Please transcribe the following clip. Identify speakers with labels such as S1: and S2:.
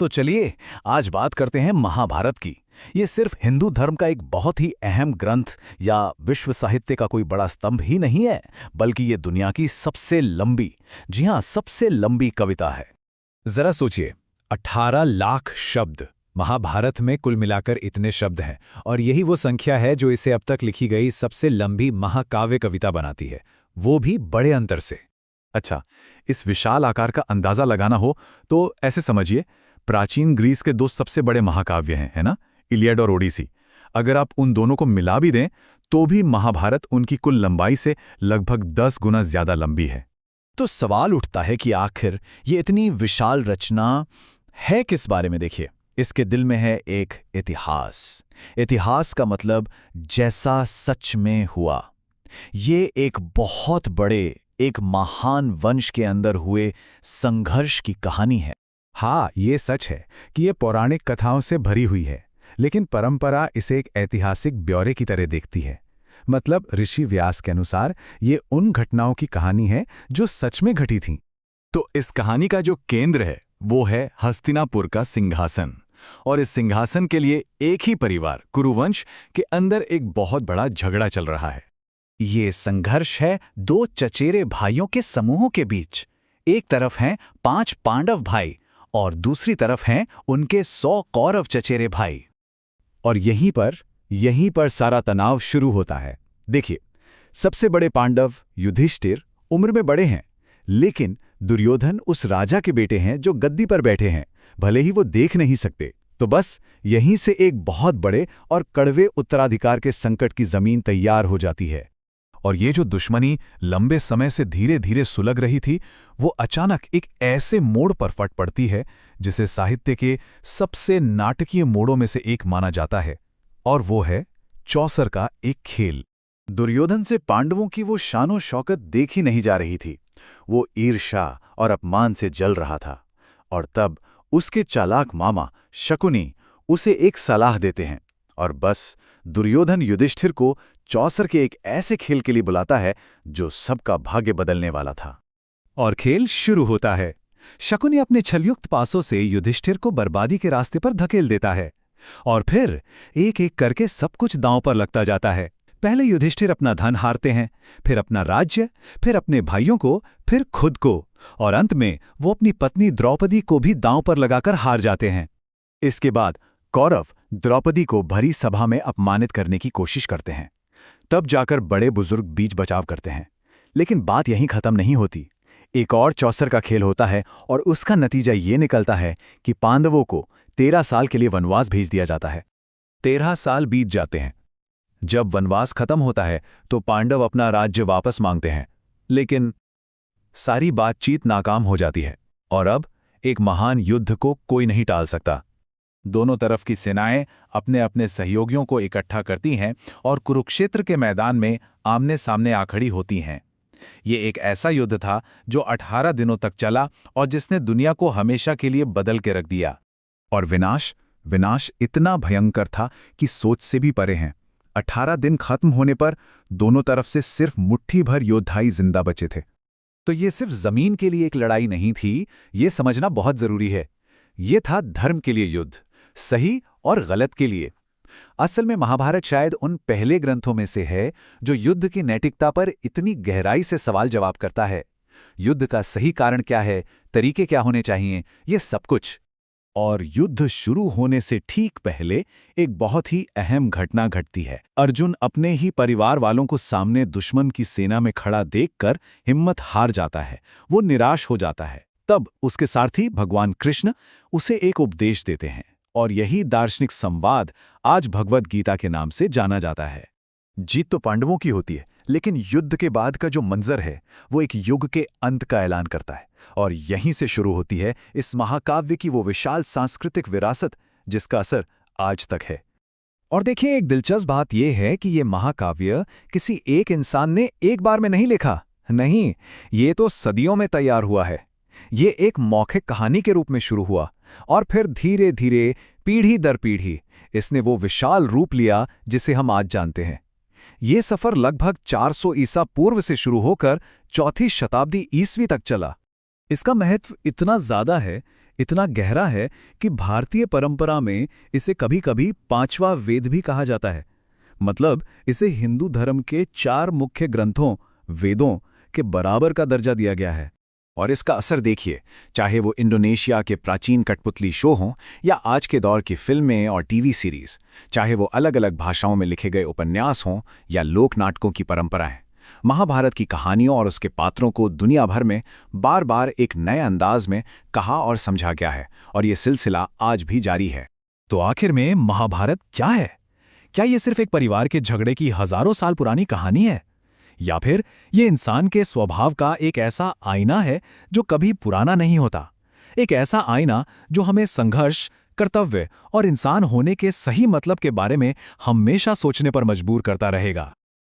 S1: तो चलिए आज बात करते हैं महाभारत की। ये सिर्फ हिंदू धर्म का एक बहुत ही अहम ग्रंथ या विश्व साहित्य का कोई बड़ा स्तंभ ही नहीं है, बल्कि ये दुनिया की सबसे लंबी, जी हाँ, सबसे लंबी कविता है। जरा सोचिए, 18 लाख शब्द। महाभारत में कुल मिलाकर इतने शब्द हैं और यही वो संख्या है जो इसे अब तक लिखी गई सबसे लंबी महाकाव्य कविता बनाती है, वो भी बड़े अंतर से।
S2: अच्छा, इस विशाल आकार का अंदाजा लगाना हो तो ऐसे समझिए, प्राचीन ग्रीस के दो सबसे बड़े महाकाव्य हैं, है ना, इलियड और ओडिसी। अगर आप उन दोनों को मिला भी दें तो भी महाभारत उनकी कुल लंबाई से लगभग 10 गुना ज्यादा लंबी है।
S1: तो सवाल उठता है कि आखिर ये इतनी विशाल रचना है किस बारे में। देखिए, इसके दिल में है एक इतिहास। इतिहास का मतलब जैसा सच में हुआ। ये एक बहुत बड़े, एक महान वंश के अंदर हुए संघर्ष की कहानी है।
S2: हाँ, ये सच है कि ये पौराणिक कथाओं से भरी हुई है, लेकिन परंपरा इसे एक ऐतिहासिक ब्यौरे की तरह देखती है। मतलब ऋषि व्यास के अनुसार ये उन घटनाओं की कहानी है जो सच में घटी थीं।
S1: तो इस कहानी का जो केंद्र है वो है हस्तिनापुर का सिंहासन। और इस सिंहासन के लिए एक ही परिवार, कुरुवंश, के अंदर एक बहुत बड़ा झगड़ा चल रहा है। ये संघर्ष है दो चचेरे भाइयों के समूहों के बीच। एक तरफ हैं 5 पांडव भाई और दूसरी तरफ हैं उनके 100 कौरव चचेरे भाई।
S2: और यहीं पर सारा तनाव शुरू होता है। देखिए, सबसे बड़े पांडव युधिष्ठिर उम्र में बड़े हैं, लेकिन दुर्योधन उस राजा के बेटे हैं जो गद्दी पर बैठे हैं, भले ही वो देख नहीं सकते। तो बस यहीं से एक बहुत बड़े और कड़वे उत्तराधिकार के संकट की जमीन तैयार हो जाती है।
S3: और ये जो दुश्मनी लंबे समय से धीरे धीरे सुलग रही थी, वो अचानक एक ऐसे मोड़ पर फट पड़ती है जिसे साहित्य के सबसे नाटकीय मोड़ों में से एक माना जाता है, और वो है चौसर का एक खेल।
S2: दुर्योधन से पांडवों की वो शानो शौकत देखी नहीं जा रही थी। वो ईर्ष्या और अपमान से जल रहा था। और तब उसके चालाक मामा शकुनी उसे एक सलाह देते हैं, और बस दुर्योधन युधिष्ठिर को चौसर के एक ऐसे खेल के लिए बुलाता है जो सबका भाग्य बदलने वाला था।
S1: और खेल शुरू होता है। शकुनी अपने छलयुक्त पासों से युधिष्ठिर को बर्बादी के रास्ते पर धकेल देता है, और फिर एक एक करके सब कुछ दांव पर लगता जाता है। पहले युधिष्ठिर अपना धन हारते हैं, फिर अपना राज्य, फिर अपने भाइयों को, फिर खुद को, और अंत में वो अपनी पत्नी द्रौपदी को भी दांव पर लगाकर हार जाते हैं।
S2: इसके बाद कौरव द्रौपदी को भरी सभा में अपमानित करने की कोशिश करते हैं। तब जाकर बड़े बुजुर्ग बीच बचाव करते हैं। लेकिन बात यहीं खत्म नहीं होती। एक और चौसर का खेल होता है, और उसका नतीजा ये निकलता है कि पांडवों को 13 साल के लिए वनवास भेज दिया जाता है।
S3: 13 साल बीत जाते हैं। जब वनवास खत्म होता है तो पांडव अपना राज्य वापस मांगते हैं, लेकिन सारी बातचीत नाकाम हो जाती है, और अब एक महान युद्ध को कोई नहीं टाल सकता।
S4: दोनों तरफ की सेनाएं अपने अपने सहयोगियों को इकट्ठा करती हैं और कुरुक्षेत्र के मैदान में आमने सामने आ खड़ी होती हैं। ये एक ऐसा युद्ध था जो 18 दिनों तक चला और जिसने दुनिया को हमेशा के लिए बदल के रख दिया।
S3: और विनाश इतना भयंकर था कि सोच से भी परे हैं। 18 दिन खत्म होने पर दोनों तरफ से सिर्फ मुट्ठी भर योद्धाई जिंदा बचे थे।
S1: तो ये सिर्फ जमीन के लिए एक लड़ाई नहीं थी, ये समझना बहुत जरूरी है। ये था धर्म के लिए युद्ध, सही और गलत के लिए। असल में महाभारत शायद उन पहले ग्रंथों में से है जो युद्ध की नैतिकता पर इतनी गहराई से सवाल जवाब करता है। युद्ध का सही कारण क्या है, तरीके क्या होने चाहिए, ये सब कुछ।
S2: और युद्ध शुरू होने से ठीक पहले एक बहुत ही अहम घटना घटती है। अर्जुन अपने ही परिवार वालों को सामने दुश्मन की सेना में खड़ा देखकर हिम्मत हार जाता है। वो निराश हो जाता है। तब उसके सारथी भगवान कृष्ण उसे एक उपदेश देते हैं, और यही दार्शनिक संवाद आज भगवद गीता के नाम से जाना जाता है। जीत तो पांडवों की होती है, लेकिन युद्ध के बाद का जो मंजर है वो एक युग के अंत का ऐलान करता है। और यहीं से शुरू होती है इस महाकाव्य की वो विशाल सांस्कृतिक विरासत जिसका असर आज तक है।
S1: और देखिए, एक दिलचस्प बात यह है कि ये महाकाव्य किसी एक इंसान ने एक बार में नहीं लिखा। नहीं, ये तो सदियों में तैयार हुआ है। ये एक मौखिक कहानी के रूप में शुरू हुआ, और फिर धीरे धीरे, पीढ़ी दर पीढ़ी, इसने वो विशाल रूप लिया जिसे हम आज जानते हैं। ये सफर लगभग 400 ईसा पूर्व से शुरू होकर 4वीं शताब्दी ईस्वी तक चला। इसका महत्व इतना ज्यादा है, इतना गहरा है कि भारतीय परंपरा में इसे कभी-कभी पांचवा वेद भी कहा जाता है। मतलब इसे हिंदू धर्म के 4 मुख्य ग्रंथों, वेदों के बराबर का दर्जा दिया गया है।
S2: और इसका असर देखिए, चाहे वो इंडोनेशिया के प्राचीन कठपुतली शो हों या आज के दौर की फिल्में और टीवी सीरीज, चाहे वो अलग-अलग भाषाओं में लिखे गए उपन्यास हों या लोक नाटकों की परंपराएं, महाभारत की कहानियों और उसके पात्रों को दुनिया भर में बार-बार एक नए अंदाज में कहा और समझा गया है, और ये सिलसिला आज भी जारी है।
S3: तो आखिर में महाभारत क्या है? क्या ये सिर्फ एक परिवार के झगड़े की हजारों साल पुरानी कहानी है, या फिर ये इंसान के स्वभाव का एक ऐसा आईना है जो कभी पुराना नहीं होता? एक ऐसा आईना जो हमें संघर्ष, कर्तव्य और इंसान होने के सही मतलब के बारे में हमेशा सोचने पर मजबूर करता रहेगा।